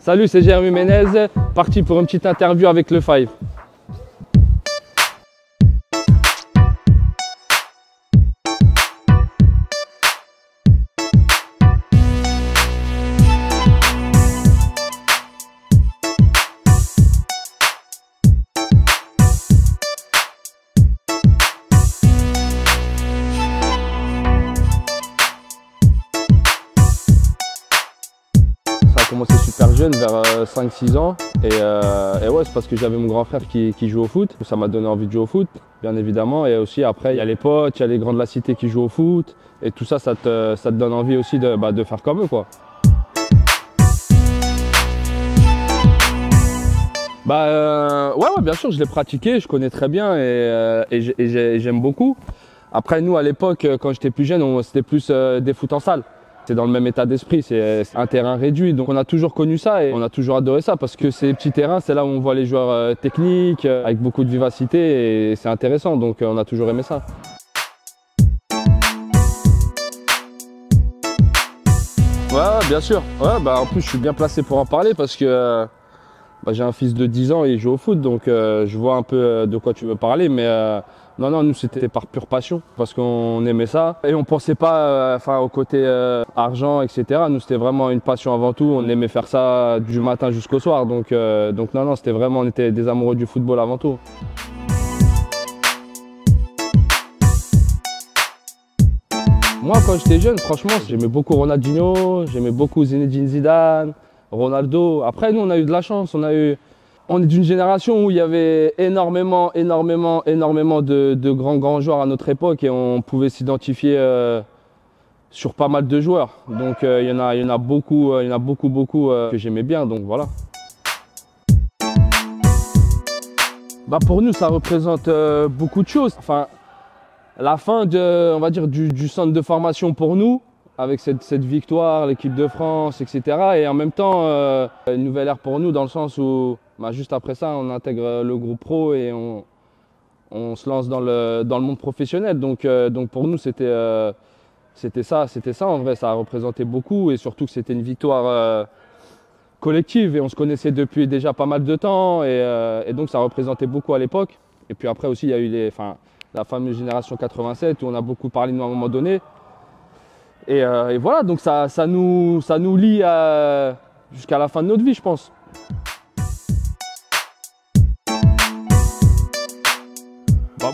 Salut, c'est Jérémy Ménez, parti pour une petite interview avec le Five. Ça a commencé super jeune, vers 5-6 ans. Et ouais, c'est parce que j'avais mon grand frère qui joue au foot. Ça m'a donné envie de jouer au foot, bien évidemment. Et aussi, après, il y a les potes, il y a les grands de la cité qui jouent au foot. Et tout ça, ça te donne envie aussi de faire comme eux, quoi. Ouais, bien sûr, je l'ai pratiqué, je connais très bien et j'aime beaucoup. Après, nous, à l'époque, quand j'étais plus jeune, c'était plus des foot en salle. C'est dans le même état d'esprit, c'est un terrain réduit. Donc on a toujours connu ça et on a toujours adoré ça parce que ces petits terrains, c'est là où on voit les joueurs techniques, avec beaucoup de vivacité et c'est intéressant. Donc on a toujours aimé ça. Ouais, bien sûr. Ouais, en plus, je suis bien placé pour en parler parce que j'ai un fils de 10 ans et il joue au foot, donc je vois un peu de quoi tu veux parler. Mais non, nous c'était par pure passion parce qu'on aimait ça et on pensait pas au côté argent, etc. Nous c'était vraiment une passion avant tout. On aimait faire ça du matin jusqu'au soir. Donc non, c'était vraiment, on était des amoureux du football avant tout. Moi, quand j'étais jeune, franchement, j'aimais beaucoup Ronaldinho, j'aimais beaucoup Zinedine Zidane, Ronaldo. Après, nous, on a eu de la chance. On est d'une génération où il y avait énormément de grands joueurs à notre époque et on pouvait s'identifier sur pas mal de joueurs. Donc, il y en a beaucoup que j'aimais bien. Donc, voilà. Pour nous, ça représente beaucoup de choses. Enfin, la fin on va dire, du centre de formation pour nous, avec cette victoire, l'équipe de France, etc. Et en même temps, une nouvelle ère pour nous dans le sens où juste après ça, on intègre le groupe pro et on se lance dans le monde professionnel. Donc pour nous, c'était ça en vrai, ça a représenté beaucoup et surtout que c'était une victoire collective et on se connaissait depuis déjà pas mal de temps et donc ça représentait beaucoup à l'époque. Et puis après aussi, il y a eu la fameuse génération 87 où on a beaucoup parlé de nous à un moment donné. Et voilà, donc ça nous lie jusqu'à la fin de notre vie, je pense.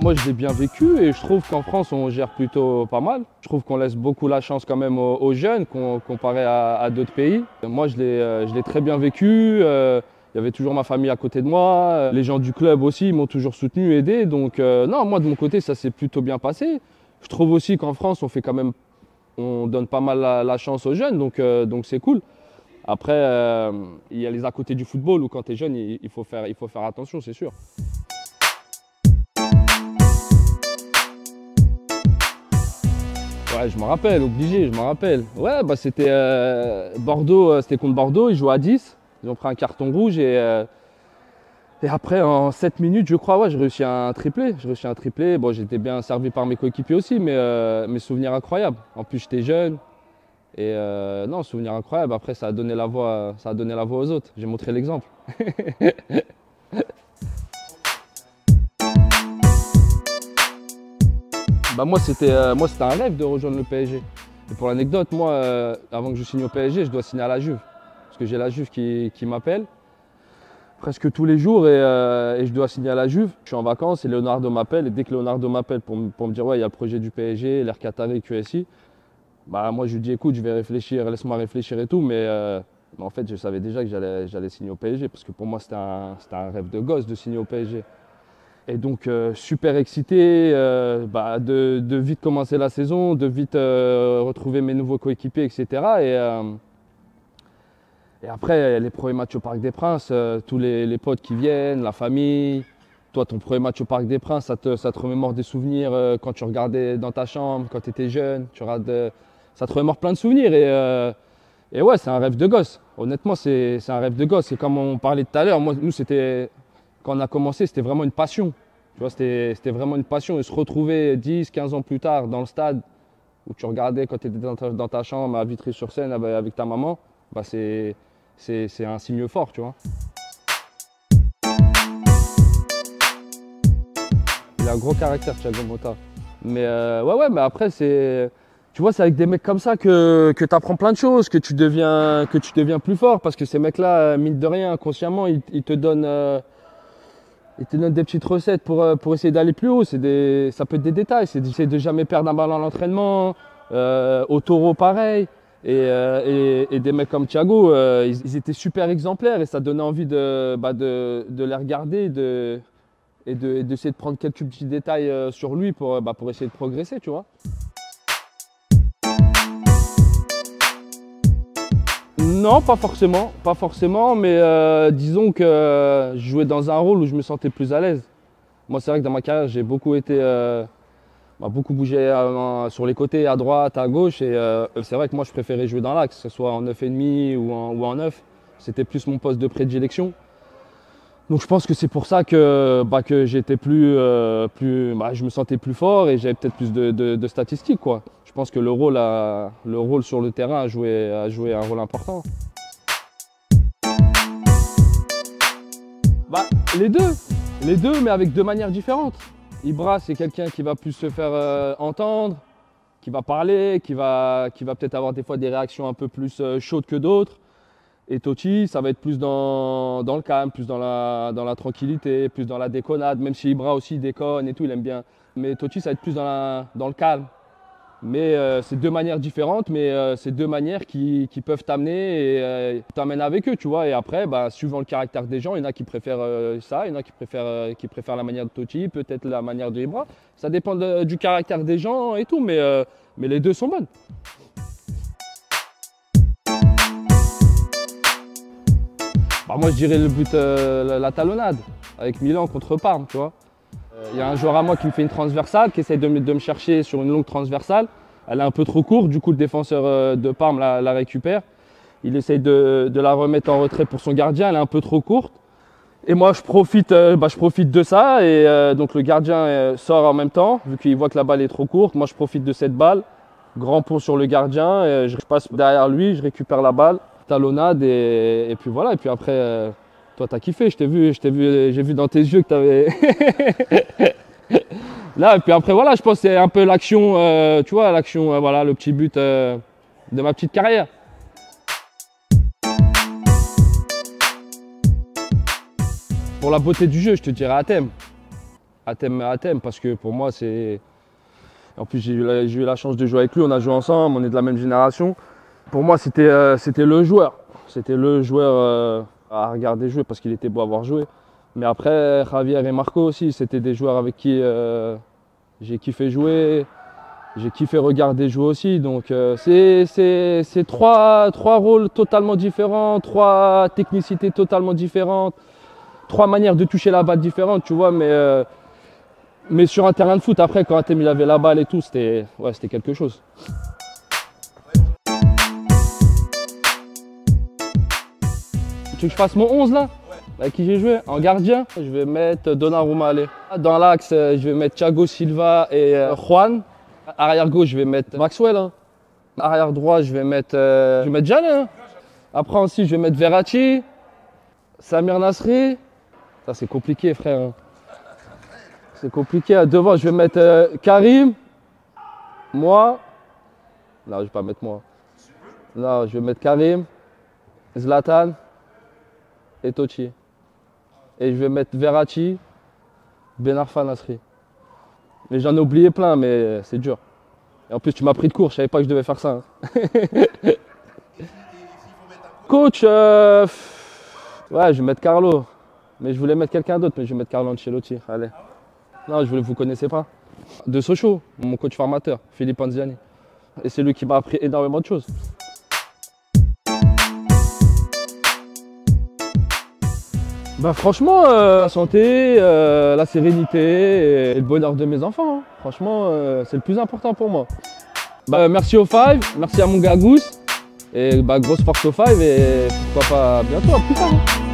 Moi, je l'ai bien vécu et je trouve qu'en France, on gère plutôt pas mal. Je trouve qu'on laisse beaucoup la chance quand même aux jeunes comparé à d'autres pays. Moi, je l'ai très bien vécu. Il y avait toujours ma famille à côté de moi. Les gens du club aussi m'ont toujours soutenu, aidé. Donc non, moi, de mon côté, ça s'est plutôt bien passé. Je trouve aussi qu'en France, on donne pas mal la chance aux jeunes, donc c'est cool. Après, il y a les à côté du football où quand tu es jeune, il faut faire attention, c'est sûr. Ouais, je m'en rappelle, obligé, je m'en rappelle. Ouais, c'était Bordeaux, c'était contre Bordeaux, ils jouaient à 10. Ils ont pris un carton rouge et après, en 7 minutes, je crois, ouais, j'ai réussi un triplé. Bon, j'étais bien servi par mes coéquipiers aussi, mais mes souvenirs incroyables. En plus, j'étais jeune. Et non, souvenir incroyable. Après, ça a donné la voix aux autres. J'ai montré l'exemple. Moi, c'était un rêve de rejoindre le PSG. Et pour l'anecdote, moi, avant que je signe au PSG, je dois signer à la Juve. Parce que j'ai la Juve qui m'appelle presque tous les jours et je dois signer à la Juve. Je suis en vacances et Leonardo m'appelle. Et dès que Leonardo m'appelle pour me dire ouais, il y a le projet du PSG, l'Air Qatari, QSI, moi je lui dis écoute, je vais réfléchir, laisse-moi réfléchir et tout. Mais en fait, je savais déjà que j'allais signer au PSG parce que pour moi, c'était un rêve de gosse de signer au PSG. Et donc super excité de vite commencer la saison, de vite retrouver mes nouveaux coéquipiers, etc. Et après, les premiers matchs au Parc des Princes, tous les potes qui viennent, la famille. Toi, ton premier match au Parc des Princes, ça te remémore des souvenirs quand tu regardais dans ta chambre, quand tu étais jeune. Ça te remémore plein de souvenirs. Et ouais, c'est un rêve de gosse. Honnêtement, c'est un rêve de gosse. Et comme on parlait tout à l'heure, nous, quand on a commencé, c'était vraiment une passion. Tu vois, c'était vraiment une passion. Et se retrouver 10, 15 ans plus tard dans le stade où tu regardais quand tu étais dans ta chambre à Vitry-sur-Seine avec ta maman, c'est un signe fort, tu vois. Il a un gros caractère, Thiago Motta. Mais ouais, mais après, tu vois, c'est avec des mecs comme ça que tu apprends plein de choses, que tu deviens plus fort. Parce que ces mecs-là, mine de rien, inconsciemment, ils te donnent des petites recettes pour essayer d'aller plus haut. Ça peut être des détails. C'est d'essayer de jamais perdre un ballon à l'entraînement. Au taureau, pareil. Et des mecs comme Thiago, ils étaient super exemplaires et ça donnait envie de les regarder et d'essayer de prendre quelques petits détails sur lui pour essayer de progresser, tu vois. Non, pas forcément, mais disons que je jouais dans un rôle où je me sentais plus à l'aise. Moi, c'est vrai que dans ma carrière, j'ai beaucoup bougé sur les côtés, à droite, à gauche, et c'est vrai que moi, je préférais jouer dans l'axe, que ce soit en 9,5 ou en 9. C'était plus mon poste de prédilection. Donc je pense que c'est pour ça que j'étais je me sentais plus fort et j'avais peut-être plus de statistiques, quoi. Je pense que le rôle sur le terrain a joué un rôle important. Les deux, mais avec deux manières différentes. Ibra, c'est quelqu'un qui va plus se faire entendre, qui va parler, qui va peut-être avoir des fois des réactions un peu plus chaudes que d'autres. Et Totti, ça va être plus dans le calme, plus dans la tranquillité, plus dans la déconnade, même si Ibra aussi déconne et tout, il aime bien. Mais Totti, ça va être plus dans le calme. Mais c'est deux manières différentes, mais c'est deux manières qui peuvent t'amener et t'amènent avec eux, tu vois. Et après, suivant le caractère des gens, il y en a qui préfèrent ça, il y en a qui préfèrent la manière de Totti, peut-être la manière de Ibra. Ça dépend du caractère des gens et tout, mais les deux sont bonnes. Moi, je dirais le but, la talonnade, avec Milan contre Parme, tu vois. Il y a un joueur à moi qui me fait une transversale, qui essaye de me chercher sur une longue transversale. Elle est un peu trop courte, du coup le défenseur de Parme la récupère. Il essaye de la remettre en retrait pour son gardien, elle est un peu trop courte. Et moi je profite de ça et donc le gardien sort en même temps, vu qu'il voit que la balle est trop courte. Moi je profite de cette balle, grand pont sur le gardien, et je passe derrière lui, je récupère la balle. Talonnade et puis voilà, et puis après toi t'as kiffé, j'ai vu dans tes yeux que t'avais là, et puis après voilà, je pense que c'est un peu l'action, tu vois, l'action, voilà, le petit but de ma petite carrière. Pour la beauté du jeu, je te dirais Hatem, parce que pour moi c'est, en plus j'ai eu la chance de jouer avec lui, on a joué ensemble, on est de la même génération. Pour moi, c'était le joueur. C'était le joueur à regarder jouer parce qu'il était beau à voir jouer. Mais après, Javier et Marco aussi, c'était des joueurs avec qui j'ai kiffé jouer. J'ai kiffé regarder jouer aussi. Donc, c'est trois rôles totalement différents, trois technicités totalement différentes, trois manières de toucher la balle différentes, tu vois. Mais sur un terrain de foot, après, quand Hatem il avait la balle et tout, c'était quelque chose. Tu veux que je fasse mon 11 là? Avec qui j'ai joué? En gardien, je vais mettre Donnarumma. Dans l'axe, je vais mettre Thiago Silva et Juan. Arrière gauche, je vais mettre Maxwell. Hein. Arrière droit, je vais mettre Gianni. Hein. Après aussi, je vais mettre Verratti, Samir Nasri. Ça c'est compliqué, frère. Hein. C'est compliqué. Devant, je vais mettre Karim. Moi. Non, je vais pas mettre moi. Non, je vais mettre Karim, Zlatan et Totti. Et je vais mettre Verratti, Ben Arfa, Nasri. Mais j'en ai oublié plein, mais c'est dur. Et en plus, tu m'as pris de court, je savais pas que je devais faire ça. Hein. Coach, ouais, je vais mettre Carlo. Mais je voulais mettre quelqu'un d'autre, mais je vais mettre Carlo Ancelotti. Allez. Non, vous connaissez pas. De Sochaux, mon coach formateur, Philippe Anziani. Et c'est lui qui m'a appris énormément de choses. Franchement, la santé, la sérénité et le bonheur de mes enfants. Hein. Franchement, c'est le plus important pour moi. Merci au Five, merci à mon gars Gous. Et grosse force au Five et pourquoi pas bientôt, à plus tard. Hein.